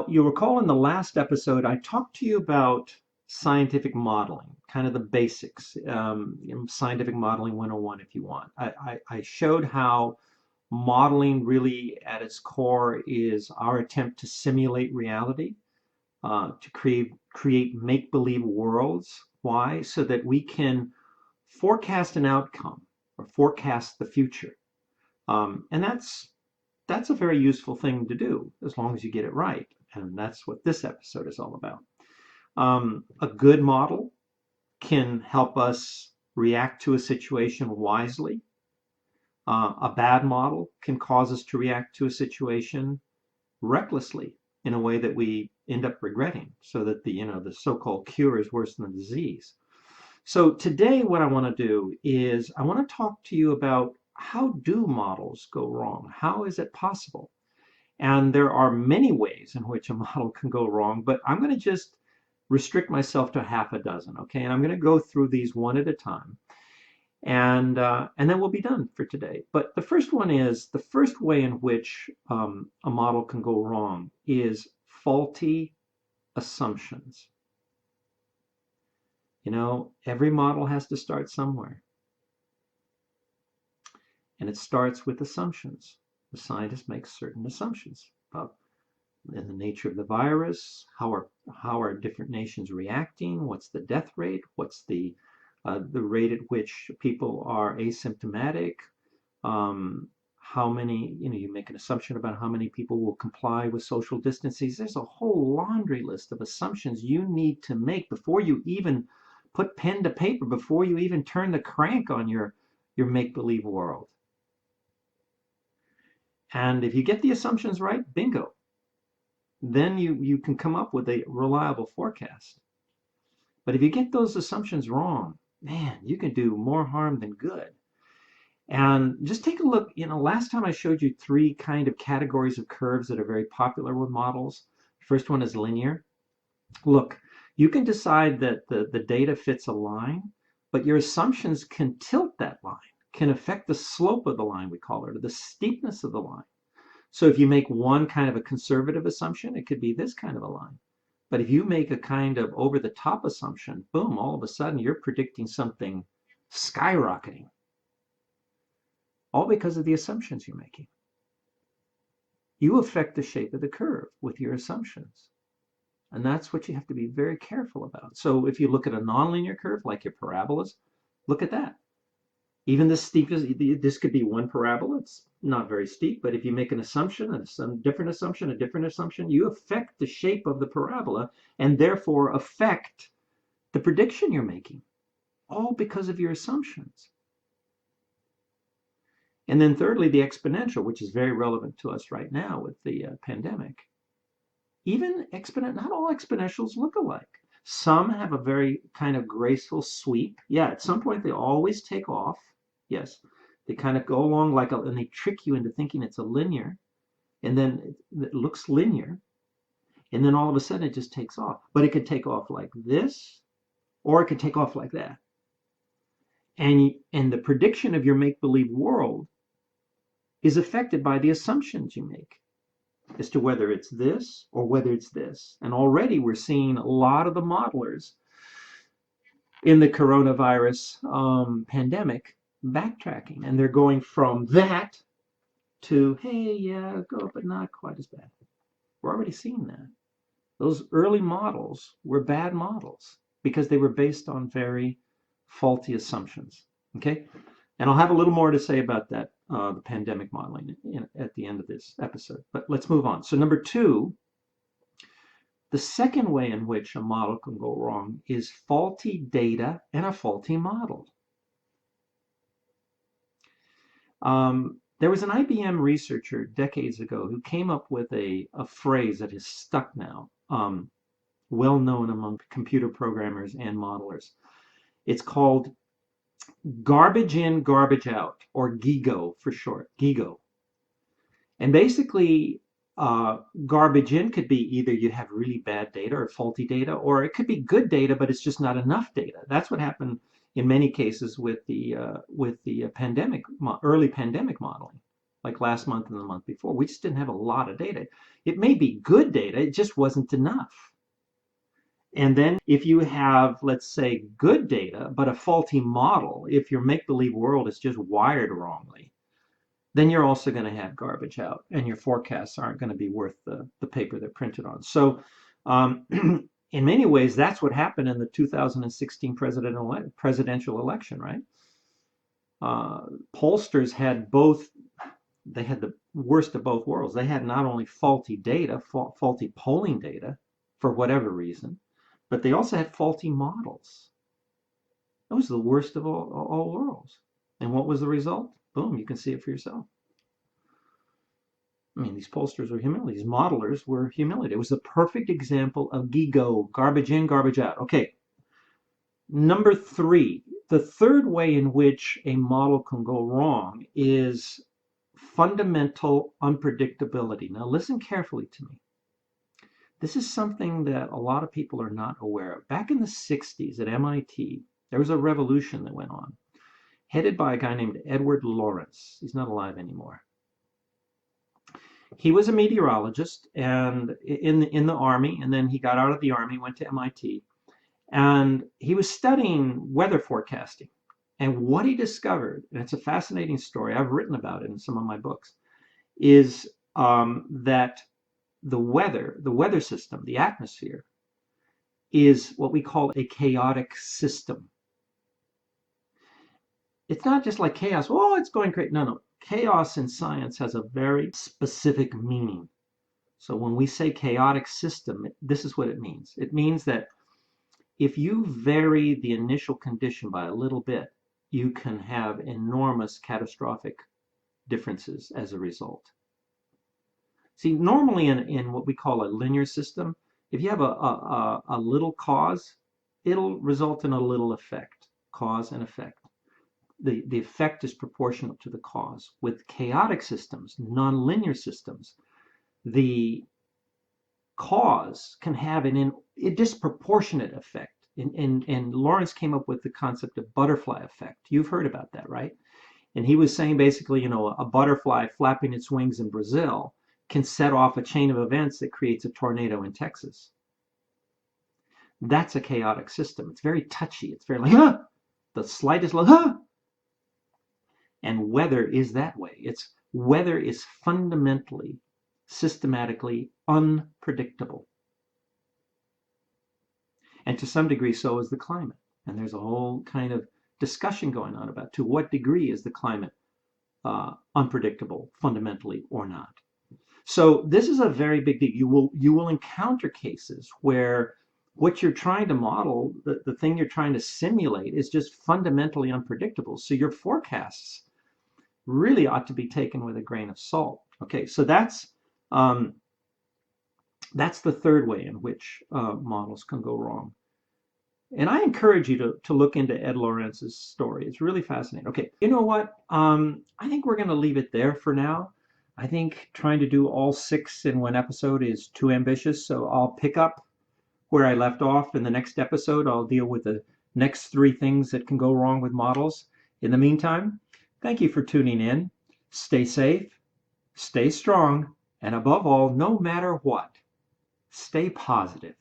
Now, you'll recall in the last episode, I talked to you about scientific modeling, kind of the basics, scientific modeling 101 if you want. I showed how modeling really at its core is our attempt to simulate reality, to create make-believe worlds. Why? So that we can forecast an outcome or forecast the future. And that's a very useful thing to do as long as you get it right. And that's what this episode is all about. A good model can help us react to a situation wisely. A bad model can cause us to react to a situation recklessly in a way that we end up regretting, so that the so-called cure is worse than the disease. So today what I want to do is I want to talk to you about how do models go wrong? How is it possible? And there are many ways in which a model can go wrong, but I'm going to just restrict myself to half a dozen, okay? And I'm going to go through these one at a time, and then we'll be done for today. But the first one is the first way in which a model can go wrong is faulty assumptions. Every model has to start somewhere. And it starts with assumptions. The scientist makes certain assumptions about the nature of the virus, how are different nations reacting, what's the death rate, what's the rate at which people are asymptomatic, how many, you make an assumption about how many people will comply with social distancing. There's a whole laundry list of assumptions you need to make before you even put pen to paper, before you even turn the crank on your make-believe world. And if you get the assumptions right, bingo, then you can come up with a reliable forecast. But if you get those assumptions wrong, man, you can do more harm than good. And just take a look, last time I showed you three kind of categories of curves that are very popular with models. First one is linear. Look, you can decide that the data fits a line, but your assumptions can tilt that line, can affect the slope of the line, we call it, or the steepness of the line. So if you make one kind of a conservative assumption, it could be this kind of a line. But if you make a kind of over-the-top assumption, boom, all of a sudden you're predicting something skyrocketing. All because of the assumptions you're making. You affect the shape of the curve with your assumptions. And that's what you have to be very careful about. So if you look at a nonlinear curve, like your parabolas, look at that. Even this this could be one parabola. It's not very steep, but if you make an assumption, a different assumption, you affect the shape of the parabola and therefore affect the prediction you're making, all because of your assumptions. And then thirdly, the exponential, which is very relevant to us right now with the pandemic. Even not all exponentials look alike. Some have a very kind of graceful sweep. Yeah, at some point they always take off. Yes, they kind of go along and they trick you into thinking it's a linear, and then it looks linear, and then all of a sudden it just takes off. But it could take off like this, or it could take off like that. And the prediction of your make-believe world is affected by the assumptions you make as to whether it's this or whether it's this. And already we're seeing a lot of the modelers in the coronavirus pandemic backtracking, and they're going from that to, hey, yeah, go, but not quite as bad. We're already seeing that. Those early models were bad models because they were based on very faulty assumptions. Okay? And I'll have a little more to say about that, the pandemic modeling at the end of this episode. But let's move on. So number two, the second way in which a model can go wrong is faulty data and a faulty model. There was an IBM researcher decades ago who came up with a phrase that is stuck now, well known among computer programmers and modelers. It's called garbage in, garbage out, or GIGO for short, GIGO. And basically, garbage in could be either you have really bad data or faulty data, or it could be good data, but it's just not enough data. That's what happened in many cases with the early pandemic modeling. like last month and the month before. We just didn't have a lot of data. It may be good data, it just wasn't enough. And then if you have, let's say, good data, but a faulty model, if your make-believe world is just wired wrongly, then you're also going to have garbage out, and your forecasts aren't going to be worth the paper they're printed on. So um, in many ways, that's what happened in the 2016 presidential election, right? Pollsters had both, they had the worst of both worlds. They had not only faulty data, faulty polling data for whatever reason, but they also had faulty models. That was the worst of all worlds. And what was the result? Boom, you can see it for yourself. I mean, these pollsters were humiliated. These modelers were humiliated. It was a perfect example of GIGO, garbage in, garbage out. Okay, number 3, the third way in which a model can go wrong is fundamental unpredictability. Now, listen carefully to me. This is something that a lot of people are not aware of. Back in the 60s at MIT, there was a revolution that went on, headed by a guy named Edward Lorenz. He's not alive anymore. He was a meteorologist and in the Army, and then he got out of the Army, went to MIT, and he was studying weather forecasting. And what he discovered, and it's a fascinating story, I've written about it in some of my books, is that the weather system, the atmosphere, is what we call a chaotic system. It's not just like chaos, oh, it's going great. No, no. Chaos in science has a very specific meaning. So when we say chaotic system, this is what it means. It means that if you vary the initial condition by a little bit, you can have enormous catastrophic differences as a result. See, normally in what we call a linear system, if you have a little cause, it'll result in a little effect, cause and effect. The effect is proportional to the cause. With chaotic systems, nonlinear systems, the cause can have a disproportionate effect. And Lawrence came up with the concept of butterfly effect. You've heard about that, right? And he was saying basically, a butterfly flapping its wings in Brazil can set off a chain of events that creates a tornado in Texas. That's a chaotic system. It's very touchy. It's very like, the slightest, and weather is that way. Weather is fundamentally, systematically unpredictable. And to some degree, so is the climate. And there's a whole kind of discussion going on about to what degree is the climate unpredictable, fundamentally or not. So this is a very big deal. You will encounter cases where what you're trying to model, the thing you're trying to simulate, is just fundamentally unpredictable. So your forecasts really ought to be taken with a grain of salt. Okay, so that's the third way in which models can go wrong. And I encourage you to look into Ed Lorenz's story. It's really fascinating. Okay, you know what? I think we're going to leave it there for now. I think trying to do all 6 in one episode is too ambitious, so I'll pick up where I left off in the next episode. I'll deal with the next 3 things that can go wrong with models. In the meantime, thank you for tuning in. Stay safe, stay strong, and above all, no matter what, stay positive.